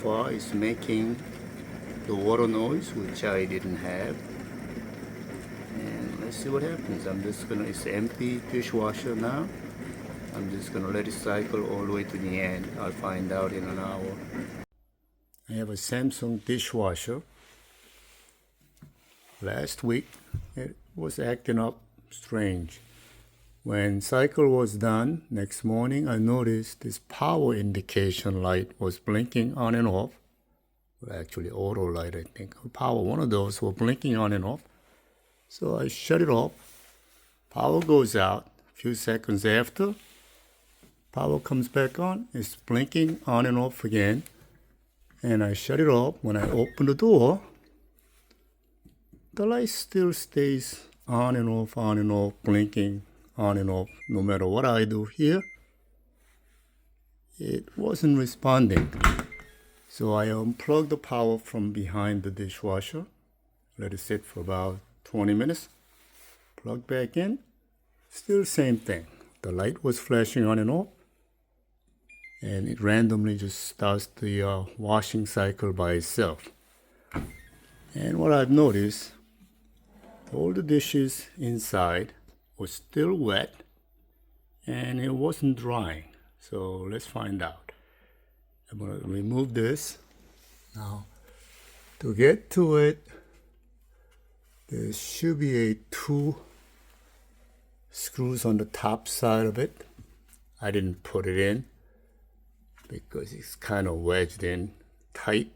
far it's making the water noise, which I didn't have. And let's see what happens. It's an empty dishwasher now. I'm just gonna let it cycle all the way to the end. I'll find out in an hour. I have a Samsung dishwasher. Last week it was acting up strange. When cycle was done, next morning I noticed this power indication light was blinking on and off. Well, actually auto light, I think. Power, one of those were blinking on and off. So I shut it off. Power goes out. A few seconds after, power comes back on. It's blinking on and off again. And I shut it off. When I open the door, the light still stays on and off, blinking on and off. No matter what I do here, it wasn't responding. So I unplugged the power from behind the dishwasher, let it sit for about 20 minutes, plug back in, still same thing. The light was flashing on and off, and it randomly just starts the washing cycle by itself. And what I've noticed, all the dishes inside were still wet and it wasn't drying. So let's find out. I'm going to remove this. Now, to get to it, there should be two screws on the top side of it. I didn't put it in because it's kind of wedged in tight.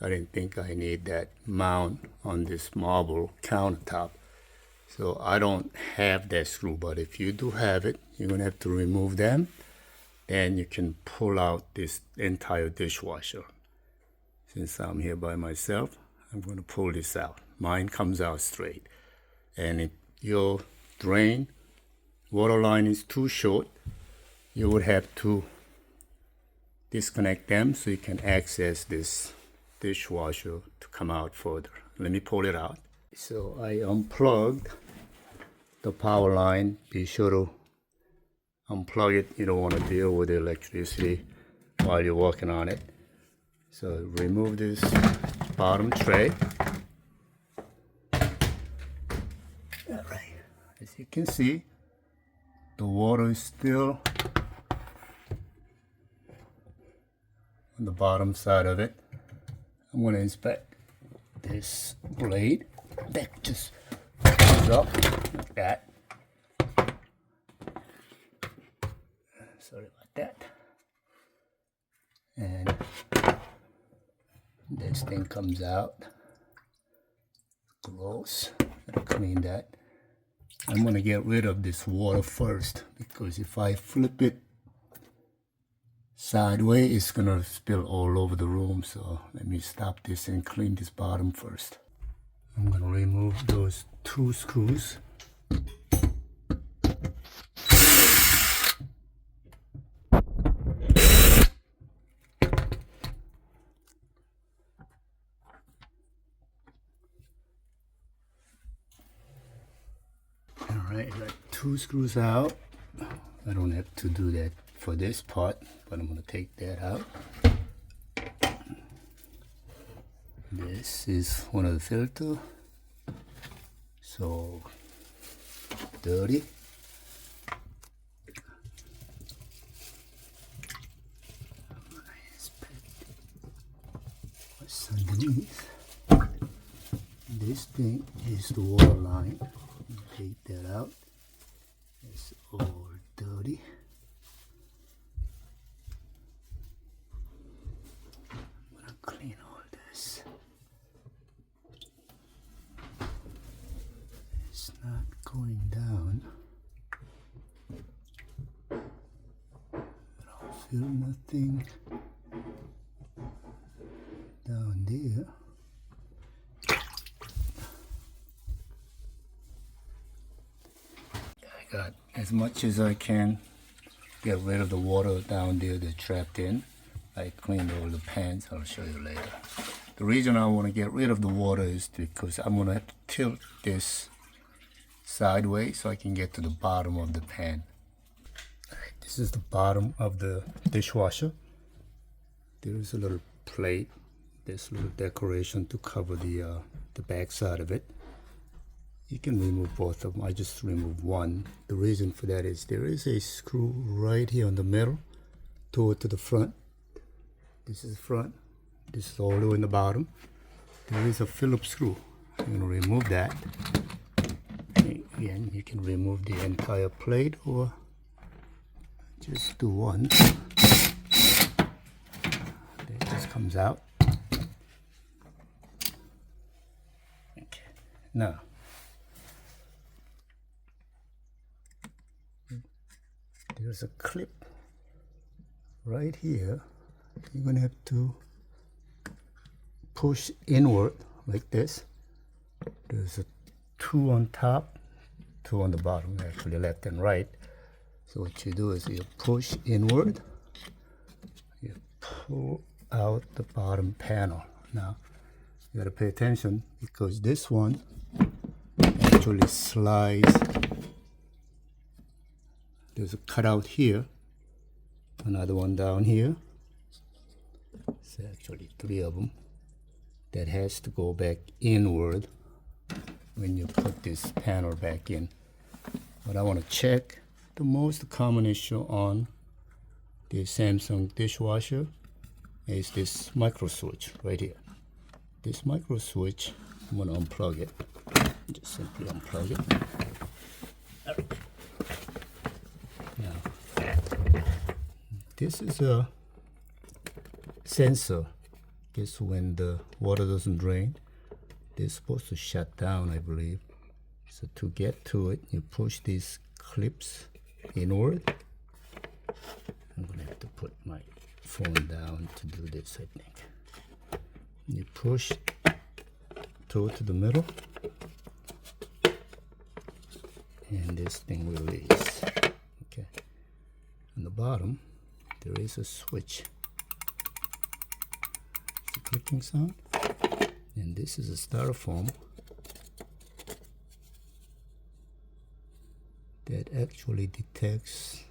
I didn't think I need that mount on this marble countertop. So I don't have that screw, but if you do have it, you're gonna have to remove them. Then you can pull out this entire dishwasher. Since I'm here by myself, I'm gonna pull this out. Mine comes out straight. And if your drain water line is too short, you would have to disconnect them so you can access this dishwasher to come out further. Let me pull it out. So I unplugged the power line. Be sure to unplug it. You don't want to deal with the electricity while you're working on it. So remove this bottom tray. All right. As you can see, the water is still on the bottom side of it. I'm going to inspect this blade that just goes up like that. Sorry about that. And this thing comes out. Gross. Gotta clean that. I'm going to get rid of this water first, because if I flip it sideways, it's gonna spill all over the room. So let me stop this and clean this bottom first. I'm gonna remove those two screws. All right, got two screws out. I don't have to do that for this part, but I'm going to take that out. This is one of the filter, so dirty. What's underneath? This thing is the water line. Take that out. It's all dirty. Clean all this. It's not going down. I don't feel nothing down there. I got as much as I can get rid of the water down there that's trapped in. I cleaned all the pans. I'll show you later. The reason I want to get rid of the water is because I'm going to have to tilt this sideways so I can get to the bottom of the pan. All right, this is the bottom of the dishwasher. There is a little plate, this little decoration to cover the back side of it. You can remove both of them. I just removed one. The reason for that is there is a screw right here on the middle toward to the front. This is the front. This is all the way in the bottom. There is a Phillips screw. I'm going to remove that. Again, you can remove the entire plate or just do one. It just comes out. Okay. Now, there's a clip right here. You're going to have to push inward like this. There's a 2 on top, 2 on the bottom, actually left and right. So what you do is you push inward, you pull out the bottom panel. Now you gotta pay attention because this one actually slides. There's a cutout here, another one down here. It's actually 3 of them. That has to go back inward when you put this panel back in. But I want to check the most common issue on the Samsung dishwasher is this micro switch right here. This micro switch, I'm going to unplug it. Just simply unplug it. Now, this is a sensor. Guess when the water doesn't drain, they're supposed to shut down, I believe. So to get to it, you push these clips inward. I'm gonna have to put my phone down to do this, I think. You push to the middle, and this thing releases. Okay. On the bottom, there is a switch. It's a clicking sound. And this is a styrofoam that actually detects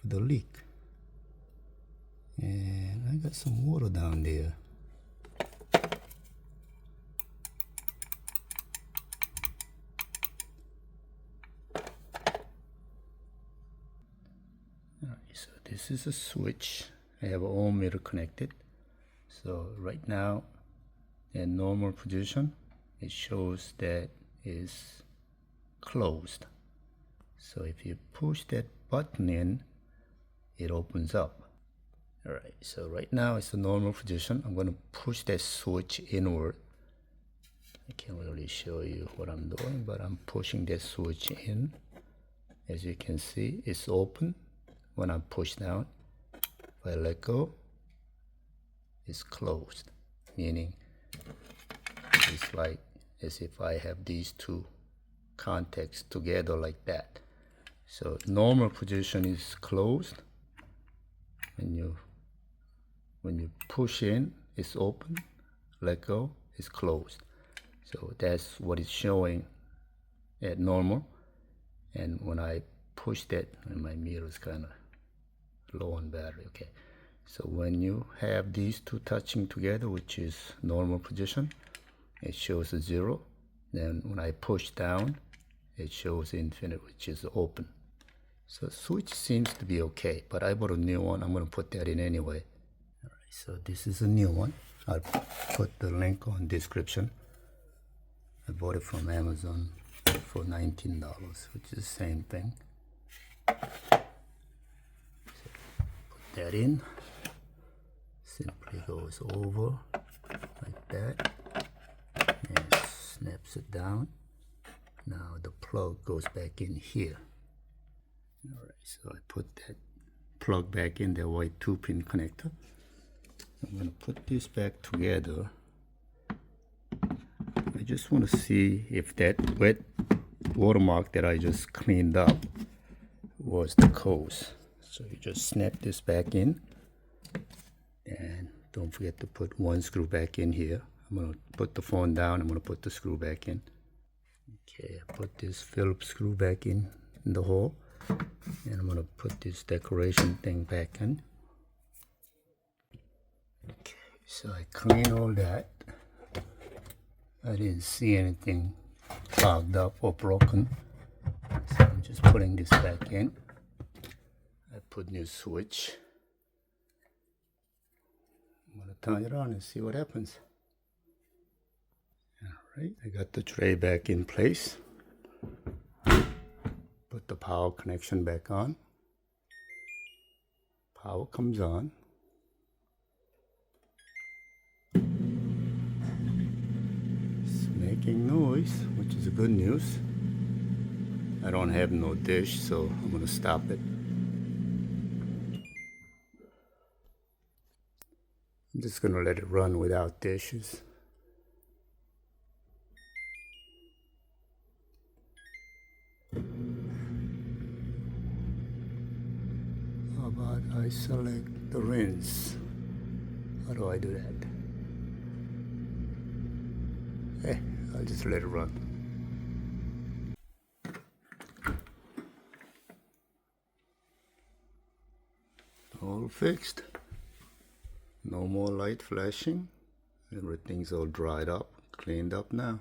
the leak. And I got some water down there. Alright, so this is a switch. I have an ohm meter connected. So right now, in normal position, it shows that it's closed. So if you push that button in, it opens up. Alright, so right now it's the normal position. I'm going to push that switch inward. I can't really show you what I'm doing, but I'm pushing that switch in. As you can see, it's open when I push down. If I let go, it's closed, meaning it's like as if I have these two contacts together like that. So normal position is closed. When you push in, it's open. Let go, it's closed. So that's what it's showing at normal. And when I push that, and my meter is kind of low on battery. Okay. So when you have these two touching together, which is normal position, it shows a 0. Then when I push down, it shows infinite, which is open. So switch seems to be okay, but I bought a new one. I'm going to put that in anyway. All right, so this is a new one. I'll put the link on description. I bought it from Amazon for $19, which is the same thing. So put that in. Simply goes over like that and snaps it down. Now the plug goes back in here. Alright, so I put that plug back in the white 2-pin connector. I'm going to put this back together. I just want to see if that wet watermark that I just cleaned up was the cause. So you just snap this back in. And don't forget to put one screw back in here. I'm going to put the phone down. I'm going to put the screw back in. Okay, I put this Phillips screw back in the hole. And I'm going to put this decoration thing back in. So I clean all that. I didn't see anything clogged up or broken. So I'm just putting this back in. I put new switch. I'm gonna turn it on and see what happens. Alright, I got the tray back in place. Put the power connection back on. Power comes on. It's making noise, which is good news. I don't have no dish, so I'm gonna stop it. I'm just gonna let it run without dishes. How about I select the rinse? How do I do that? I'll just let it run. All fixed. No more light flashing. Everything's all dried up, cleaned up now.